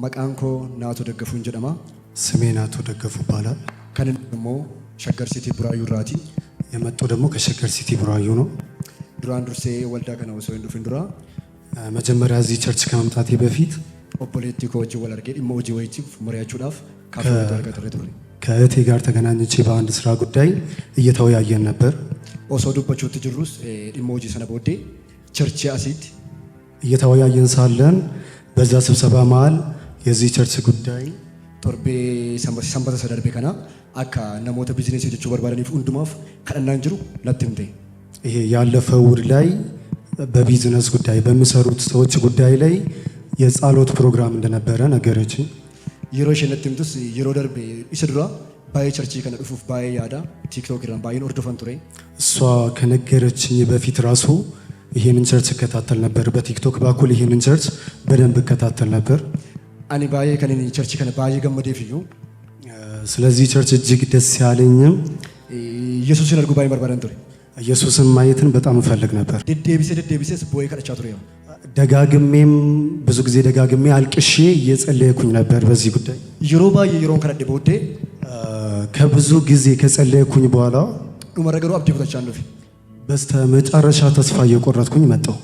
መቃንኮ ናቶ ደገፉን ጀደማ ስሜ ናቶ ደገፉ ይባላል። ከነን ደሞ ሸገር ሲቲ ቡራዩ ራቲ የመጣው ደግሞ ከሸገር ሲቲ ቡራዩ ነው። ዱራን ዱርሴ ወልዳ ከነው ሰው እንዱ ፍንዱራ መጀመሪያ እዚህ ቸርች ከመምጣቴ በፊት ኦፖሌቲ ኮጂ ወላርጌ ኢሞጂ ወይቺ ሙሪያቹዳፍ ካፈ ተርከተረቱ ከእቴ ጋር ተገናኝቼ በአንድ ስራ ጉዳይ እየተወያየን ነበር። ኦሶ ዱበቹት ጅሩስ ኢሞጂ ሰነቦዴ ቸርች አሲት እየተወያየን ሳለን በዛ ስብሰባ መሃል የዚህ ቸርች ጉዳይ ቶርቤ ሰንበተ ሰደርቤ ከና አካ ነሞተ ቢዝነስ ሄደቹ በርባራኒፍ ኡንዱማፍ ከነናን ጅሩ ለትምቴ ይሄ ያለፈው ውድ ላይ በቢዝነስ ጉዳይ በሚሰሩት ሰዎች ጉዳይ ላይ የጻሎት ፕሮግራም እንደነበረ ነገረች። ይሮሽ ነትምቱስ ይሮ ደርቤ ይስድራ ባይ ቸርች ከነ ዱፉፍ ባይ ያዳ ቲክቶክ ራን ባይን ኦርዶፈን ቱሬ እሷ ከነገረችኝ በፊት ራሱ ይሄንን ቸርች እከታተል ነበር። በቲክቶክ በኩል ይሄንን ቸርች በደንብ እከታተል ነበር። አኒ ባይ ከነኒ ቸርች ከነ ባይ ገመዴ ፍዩ ስለዚህ ቸርች እጅግ ደስ ያለኝም ኢየሱስን አርጉ ባይ በርባራን ቱሬ ኢየሱስን ማየትን በጣም እፈልግ ነበር። ደደቢሴስ ቦይ ከረቻ ቱሬ ደጋግሜም ብዙ ጊዜ ደጋግሜ አልቅሼ እየጸለይኩኝ ነበር በዚህ ጉዳይ። ይሮባ ይሮን ከረደ ቦዴ ከብዙ ጊዜ ከጸለይኩኝ በኋላ ዱመረገሩ አብዲ ቦታቻ አንዱ በስተ መጨረሻ ተስፋ እየቆረጥኩኝ መጣሁ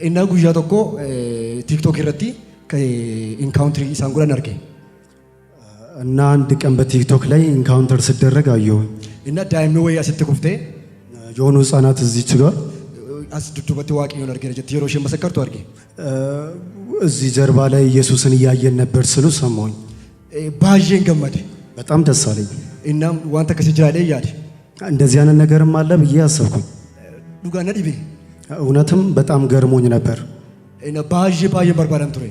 እና ጉያ ተኮ ቲክቶክ ይረቲ ከኢንካውንተር ኢሳንጉራን አርጌ እና አንድ ቀን በቲክቶክ ላይ ኢንካውንተር ሲደረግ አየሁኝ እና ዳይሜ ወይ አስተኩፍቴ የሆኑ ህፃናት እዚች ጋር አስድዱበት ዋቂ ነው አርጌ ለጀት ይሮሽ መሰከርቱ አርጌ እዚህ ጀርባ ላይ ኢየሱስን እያየን ነበር ስሉ ሰማሁኝ። ባጄን ገመደ በጣም ደስ አለኝ። እናም ዋንተ ከስጅራ ላይ ያድ እንደዚህ አይነት ነገርም አለ ብዬ አሰብኩኝ። ዱጋና ዲቤ እውነትም በጣም ገርሞኝ ነበር እና ባጄ በርባራም ቱሬ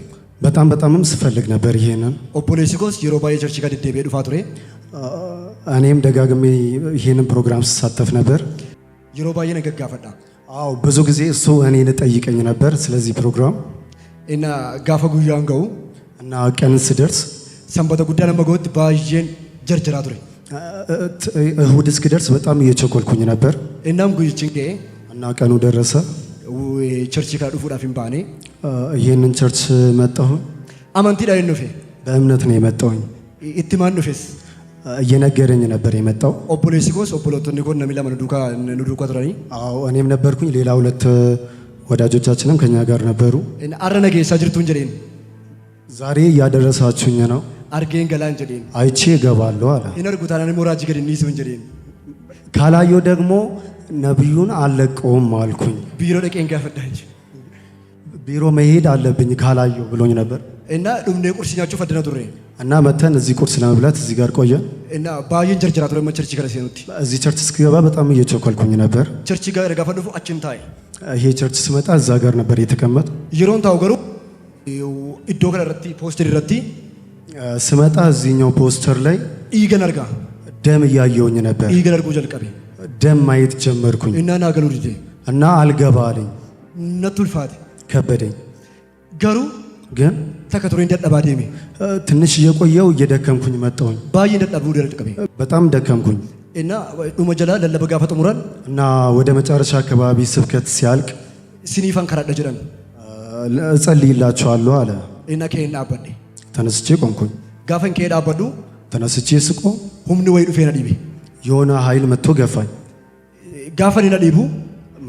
በጣምም ስፈልግ ነበር ይሄንን ኦፖሌሲኮስ ይሮ ባይ ቸርች ጋር ዲቤ ዱፋ ቱሬ እኔም ደጋግሜ ይሄንን ፕሮግራም ስሳተፍ ነበር። ይሮ ባይ ነገጋ ፈዳ አው ብዙ ጊዜ እሱ እኔን ጠይቀኝ ነበር ስለዚህ ፕሮግራም እና ጋፈ ጉያን ገው እና ቀን ስደርስ ሰንበተ ጉዳና መጎት ባጄን ጀርጀራ ቱሬ እሁድ እስክደርስ በጣም እየቸኮልኩኝ ነበር። እናም ጉይጭንጌ እና ቀኑ ደረሰ። ቸርች ጋር ዱፉ ዳፊን ባኔ ይሄንን ቸርች መጣሁ። አማንቲ ላይ ነው በእምነት ነው የመጣሁኝ። ኢትማን ነው ፌስ እየነገረኝ ነበር የመጣው ኦፖሌሲኮስ ኦፖሎቶኒ ኮን ነሚላ ኑዱካ ትራኒ አዎ እኔም ነበርኩኝ። ሌላ ሁለት ወዳጆቻችንም ከኛ ጋር ነበሩ። እና አረነገ ሳጅርቱ እንጀሌን ዛሬ ያደረሳችሁኝ ነው አርጌን ገላን እንጀሌን አይቼ እገባለሁ አለ። ይነርጉታና ሞራጅ ገድኒ ሰው እንጀሌን ካላየው ደግሞ ነብዩን አለቀውም አልኩኝ። ቢሮ ደቄን ጋፈዳጅ ቢሮ መሄድ አለብኝ ካላየው ብሎኝ ነበር። እና ዱምኔ ቁርስኛችሁ ፈደና ቱሬ እና መተን እዚህ ቁርስ ለመብላት እዚህ ጋር ቆየ። እና ባየን ጀርጀራ ቱሬ ቸርች ጋር ሲኑት እዚህ ቸርች እስክገባ በጣም እየቸኮልኩኝ ነበር። ቸርች ጋር ጋፈደፉ አችንታይ ይሄ ቸርች ስመጣ እዛ ጋር ነበር የተቀመጥ ይሮን ታውገሩ ኢዶ ከረርቲ ፖስተር ረቲ ስመጣ እዚህኛው ፖስተር ላይ ኢገን አርጋ ደም እያየሁኝ ነበር። ኢገን አርጎ ጀልቀቤ ደም ማየት ጀመርኩኝ እና ናገሉ ልጄ እና አልገባ አለኝ። ነቱልፋት ከበደኝ። ገሩ ግን ተከትሮ እንደጠባ ደሜ ትንሽ እየቆየው እየደከምኩኝ መጣሁኝ። ባይ እንደጠቡ ደረቀቤ በጣም ደከምኩኝ እና ዱመጀላ ለለበጋ ፈጥሙራን እና ወደ መጨረሻ አካባቢ ስብከት ሲያልቅ ሲኒፋን ከራደ ጀራን እጸልይላችኋለሁ አለ። እና ከሄና አበደ ተነስቼ ቆምኩኝ። ጋፈን ከሄዳ አበዱ ተነስቼ ስቆ ሁምኒ ወይ ዱፌና ዲቤ የሆነ ኃይል መጥቶ ገፋኝ። ጋፈን እና ዲቡ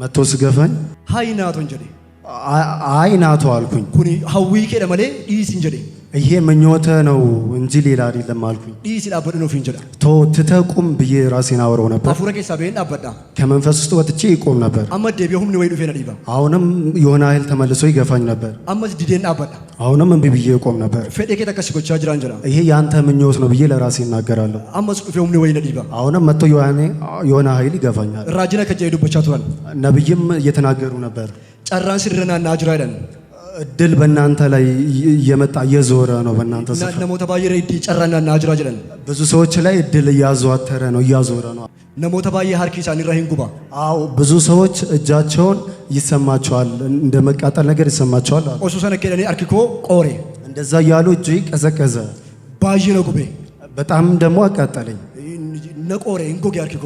መጥቶ ስገፋኝ ሃይናቶ እንጀዴ አይናቶ አልኩኝ። ኩኒ ሀዊ ከደ መሌ ዲስ እንጀዴ ይሄ ምኞተ ነው እንጂ ሌላ አይደለም አልኩኝ። ዲስ ላበዱ ነው ፍንጀዳ ቶ ትተቁም ብዬ ራሴን አወራው ነበር። አፉረ ከሳቤን አበዳ ከመንፈስ ውስጥ ወጥቼ ይቆም ነበር። አመደ ቢሁም ነው ወይ ዱፌና ዲባ አሁንም የሆነ ኃይል ተመልሶ ይገፋኝ ነበር። አመዝ ዲዴን አበዳ አሁንም እምቢ ብዬ ይቆም ነበር። ፈደከ ተከስኮቻ ጅራን ጅራ ይሄ ያንተ ምኞት ነው ብዬ ለራሴ እናገራለሁ። አመዝ ዱፌም ነው ወይ ነዲባ አሁንም መጥቶ የሆነ ኃይል ይገፋኛል። ራጅና ከጀይዱ በቻቱራን ነብይም እየተናገሩ ነበር። ጨራን ሲድረና ናጅራ አይደል እድል በእናንተ ላይ እየመጣ እየዞረ ነው። በእናንተ ስፍራ ነሞተ ባየረ እዲ ጨራና ናጅራ አይደል ብዙ ሰዎች ላይ እድል እያዘዋተረ ነው እያዞረ ነው። ነሞተ ባየ ሀርኪሳን ይራሂን ጉባ አው ብዙ ሰዎች እጃቸውን ይሰማቸዋል፣ እንደ መቃጠል ነገር ይሰማቸዋል። ኦሱሰነ ከደኒ አርኪኮ ቆሬ እንደዛ ያሉ እጅ ቀዘቀዘ። ባየ ነው ጉቤ በጣም ደግሞ አቃጠለኝ። ነቆሬ እንጎጌ አርኪኮ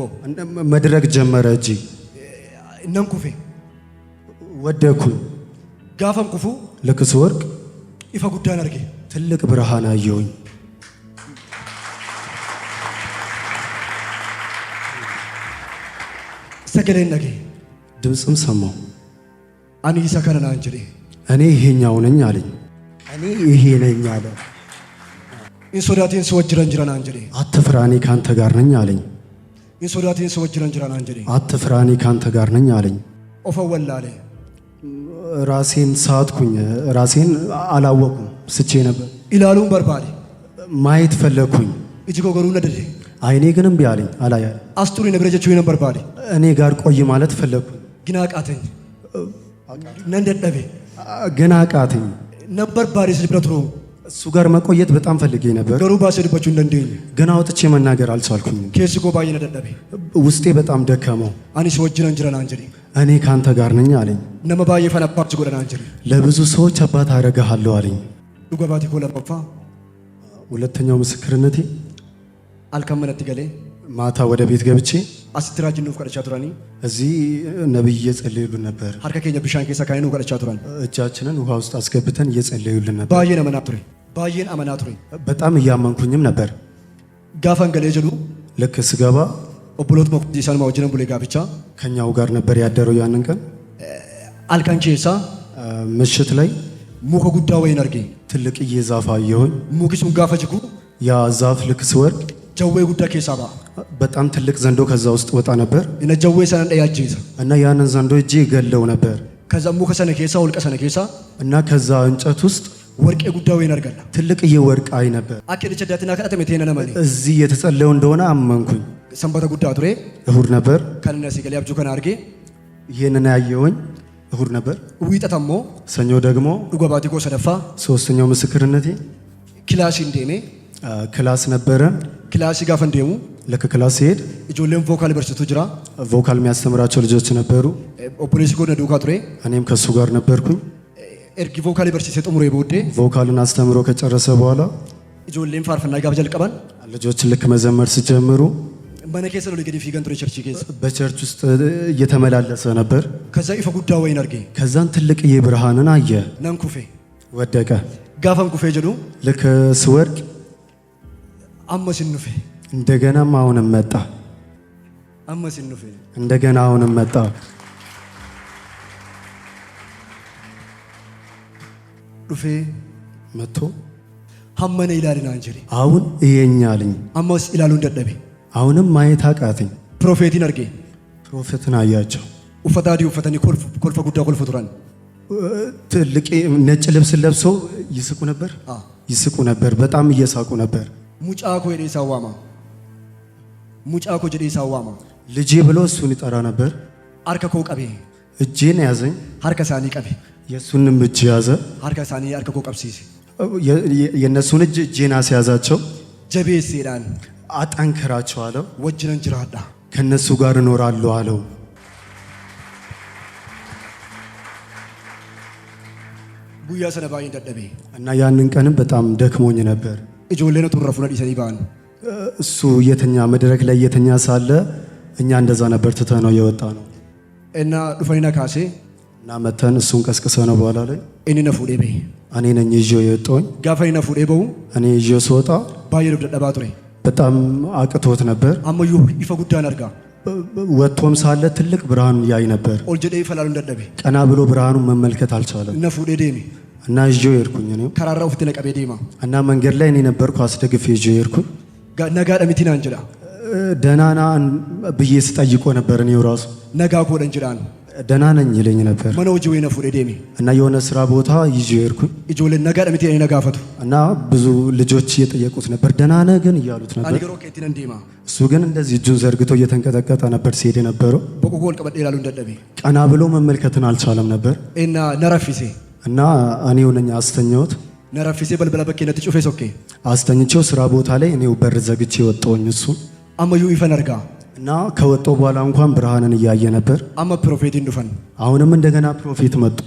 መድረክ ጀመረ እጅ ነንኩፌ ወደኩኝ። ጋፈን ኩፉ ለክስ ወርቅ ይፈ ጉዳን አርጌ ትልቅ ብርሃን አየሁኝ። ሰገሌን ነገ ድምፅም ሰማሁ። አን ይሰከረና እንጂ እኔ ይሄኛው ነኝ አለኝ። እኔ ይሄ ነኝ አለ። ኢንሶዳቲን ሰዎች ጅራና እንጂ አትፍራ እኔ ካንተ ጋር ነኝ አለኝ። ኢንሶዳቲን ሰዎች ጅራና እንጂ አትፍራ እኔ ካንተ ጋር ነኝ አለኝ። ኦፈወላለ ራሴን ሳትኩኝ። ራሴን አላወኩም። ስቼ ነበር። ኢላሉን በርባሪ ማየት ፈለኩኝ። እጅጎ ገሩ ነደደ አይኔ ግን እምቢ አለኝ። አላያ አስቱሪ ነብረጀቹ ነበር ባሪ እኔ ጋር ቆይ ማለት ፈለኩኝ። ግን አቃተኝ። ነንደደበ ግን አቃተኝ ነበር ባሪ ስለብረትሮ እሱ ጋር መቆየት በጣም ፈልጌ ነበር። ገሩ ባሰድበቹ እንደንደኝ ግን አውጥቼ መናገር አልቻልኩኝ። ኬስ ጎባይ ነደደበ ውስጤ በጣም ደከመው። አኒ ሰዎች ጅራና እንጂ እኔ ካንተ ጋር ነኝ አለኝ። ነመባይ ፈነባች ጎደና እንጂ ለብዙ ሰዎች አባት አረጋለሁ አለኝ። ዱገባቲ ኮለፈፋ ሁለተኛው ምስክርነቴ አልከመነት ገሌ ማታ ወደ ቤት ገብቼ አስትራጅን ነው ፈቀደቻ ቱራኒ እዚህ ነብይ እየጸለዩልን ነበር። ሀርከ ከኛ ብሻን ከሳ ካይኑ ፈቀደቻ ቱራኒ እጃችንን ውሃ ውስጥ አስገብተን እየጸለዩልን ነበር። ባየን አመናቱሪ በጣም እያመንኩኝም ነበር። ጋፋን ገሌ ጀሉ ልክ ስገባ ኦብሎት መኩዲ ሰልማ ወጀነ ቡሌ ጋብቻ ከኛው ጋር ነበር ያደረው። ያንን ቀን አልካንቼሳ ምሽት ላይ ሙከ ጉዳ ወይ ነርጌ ትልቅዬ ዛፍ አየሁኝ። ሙኪሱን ጋፈጅኩ ያ ዛፍ ልክ ስወርድ ጀዌ ጉዳ ኬሳባ በጣም ትልቅ ዘንዶ ከዛ ውስጥ ወጣ ነበር እነ ጀዌ ሰነን ያጂዛ እና ያንን ዘንዶ እጄ ገለው ነበር። ከዛ ሙከ ሰነ ኬሳ ወልቀ ሰነ ኬሳ እና ከዛ እንጨት ውስጥ ወርቄ ጉዳ ወይ ነርገላ ትልቅዬ ወርቅ አይ ነበር። አከለ ቸዳትና ከአተም የተነነ ማለት እዚህ የተጸለየው እንደሆነ አመንኩኝ። ሰንበተ ጉዳ ቱሬ እሁድ ነበር። ከነሲ ገለ ያብጁ ከና አርጌ ይሄንን ያየሁኝ እሁድ ነበር። ዊጠተሞ ሰኞ ደግሞ ዱገባቲ ጎ ሰደፋ ሶስተኛው ምስክርነቴ ክላስ እንደኔ ክላስ ነበረ። ክላስ ጋር እንደሙ ልክ ክላስ ሲሄድ ኢጆሌም ቮካል በርሲቱ ጅራ ቮካል የሚያስተምራቸው ልጆች ነበሩ። ኦፖሊስ ጎነ ዱካ ቱሬ እኔም ከሱ ጋር ነበርኩኝ። ኤርጊ ቮካል በርሲቱ ተጥሙሮ ይቦዴ ቮካልን አስተምሮ ከጨረሰ በኋላ ኢጆሌም ፋርፈና ጋብጀል ቀባን ልጆች ልክ መዘመር ሲጀምሩ በነከሰ ነው ለገዲ ፊገን ቱሬ ቸርች ኬስ በቸርች ውስጥ እየተመላለሰ ነበር። ከዛ ይፈ ጉዳ ወይ ነርጌ ከዛን ትልቅዬ ብርሃንን አየ። ነንኩፌ ወደቀ። ጋፈን ኩፌ ጀሉ ልክ ስወርቅ አመስንፌ እንደገናም አሁንም መጣ። አመስንፌ እንደገና አሁንም መጣ። ዱፌ መጥቶ ሐመነ ይላልና እንጀሪ አሁን እየኛልኝ አመስ ይላሉ እንደደበ አሁንም ማየት አቃተኝ። ፕሮፌቲን አርጌ ፕሮፌትን አያቸው። ኡፈታዲ ኡፈተኒ ኮልፈ ጉዳ ኮልፈ ቱራን ትልቅ ነጭ ልብስ ለብሰው ይስቁ ነበር። ይስቁ ነበር። በጣም እየሳቁ ነበር። ሙጫኮ የዴሳዋማ ሙጫኮ ጀዴሳዋማ ልጄ ብሎ እሱን ይጠራ ነበር። አርከኮ ቀቤ እጄን ያዘኝ። ሀርከ ሳኒ ቀቤ የሱንም እጅ ያዘ። ሀርከ ሳኒ አርከኮ ቀብሲሲ የነሱን እጅ እጄን አስያዛቸው። ጀቤስ ይላል አጠንክራቸው አለው። ወጅነን ጅራዳ ከነሱ ጋር እኖራለሁ አለው። ጉያ ሰነባይ እንደደበ እና ያንን ቀንም በጣም ደክሞኝ ነበር። እጆሌነ ተረፉና ዲሰኒ ባን እሱ የተኛ መድረክ ላይ የተኛ ሳለ እኛ እንደዛ ነበር ትተነው የወጣ ነው። እና ዱፈኒና ካሴ እና መተን እሱን ቀስቅሰ ነው በኋላ ላይ እኔ ነፉዴ በይ እኔ ነኝ ይዤው የወጣሁኝ። ጋፈኒ ነፉዴ በው እኔ ይዤው ስወጣ ባየሩ ደደባ ቱሬ በጣም አቅቶት ነበር። አመዩ ይፈ ጉዳን አርጋ ወጥቶም ሳለ ትልቅ ብርሃን ያይ ነበር። ኦልጀዴ ይፈላሉ እንደደበ ቀና ብሎ ብርሃኑን መመልከት አልቻለም። ነፉዴ ዴሚ እና ይዤው የሄድኩኝ ነው። ከራራው ፍት ነቀቤ ዴማ እና መንገድ ላይ እኔ ነበርኩ አስደግፌ ይዤው የሄድኩኝ። ነጋ ደሚቲና እንጀዳ ደናና ብዬ ስጠይቆ ነበር። እኔው ራሱ ነጋ ኮደ እንጀዳን ደና ነኝ ይለኝ ነበር። መነውጂ ወይ ነፉዴ ዴሚ እና የሆነ ስራ ቦታ ይዤው የሄድኩኝ። ኢጆሌ ነጋ ደሚቲ እኔ ነጋፈቱ እና ብዙ ልጆች እየጠየቁት ነበር ደና ነህ ግን እያሉት ነበር። አንገሮ ከቲን እንዲማ እሱ ግን እንደዚህ እጁን ዘርግቶ እየተንቀጠቀጠ ነበር ሲሄድ የነበረው። በቆቆል ቀበድ ይላሉ እንደደበ ቀና ብሎ መመልከትን አልቻለም ነበር። እና ነረፊሴ እና እኔው ነኝ አስተኛሁት። ነረፊሴ በልበላ በከነ ትጩፌ ሶኬ አስተኝቼው ስራ ቦታ ላይ እኔው በር ዘግቼ ወጣሁኝ። እሱ አመዩ ይፈነርጋ እና ከወጣው በኋላ እንኳን ብርሃንን እያየ ነበር። አመ ፕሮፌት እንዱፈን አሁንም እንደገና ፕሮፌት መጡ።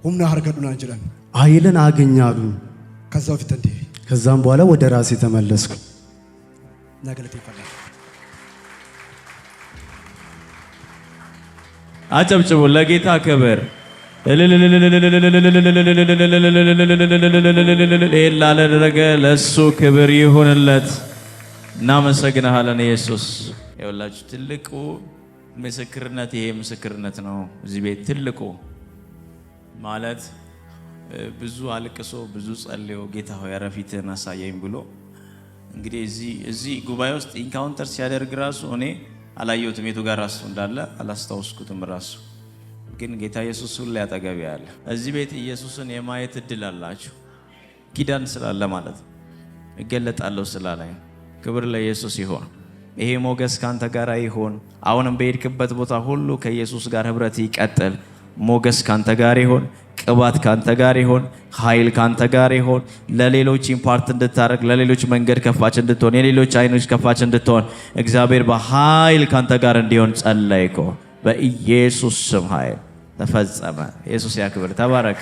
ሁምና ሀርገዱና እንጀዳን ኃይልን አገኛሉ። ከዛው ፊት እንዴ ከዛም በኋላ ወደ ራሴ ተመለስኩ። ናገለቴ ይፈላል። አጨብጭቡ ለጌታ ክብር። ላደረገ ለሱ ክብር ይሁንለት። እናመሰግናለን ኢየሱስ። ይኸውላችሁ ትልቁ ምስክርነት ይሄ ምስክርነት ነው። እዚህ ቤት ትልቁ ማለት ብዙ አልቅሶ ብዙ ጸልዮ ጌታ ሆይ ፊትህን አሳየኝ ብሎ እንግዲህ እዚህ ጉባኤ ውስጥ ኢንካውንተር ሲያደርግ ራሱ እኔ አላየሁትም። የቱ ጋር ራሱ እንዳለ አላስታውስኩትም። ራሱ ግን ጌታ ኢየሱስ ሁሉ ያጠገብ ያለ እዚህ ቤት ኢየሱስን የማየት እድል አላችሁ። ኪዳን ስላለ ማለት እገለጣለሁ ስላለኝ ክብር ለኢየሱስ ይሁን። ይሄ ሞገስ ካንተ ጋር ይሁን። አሁንም በሄድክበት ቦታ ሁሉ ከኢየሱስ ጋር ህብረት ይቀጥል። ሞገስ ካንተ ጋር ይሁን። ቅባት ካንተ ጋር ይሁን። ኃይል ካንተ ጋር ይሁን። ለሌሎች ኢምፓርት እንድታረግ፣ ለሌሎች መንገድ ከፋች እንድትሆን፣ የሌሎች አይኖች ከፋች እንድትሆን እግዚአብሔር በኃይል ካንተ ጋር እንዲሆን ጸለይኩ። በኢየሱስ ስም ኃይል ተፈጸመ። ኢየሱስ ያክብር። ተባረክ።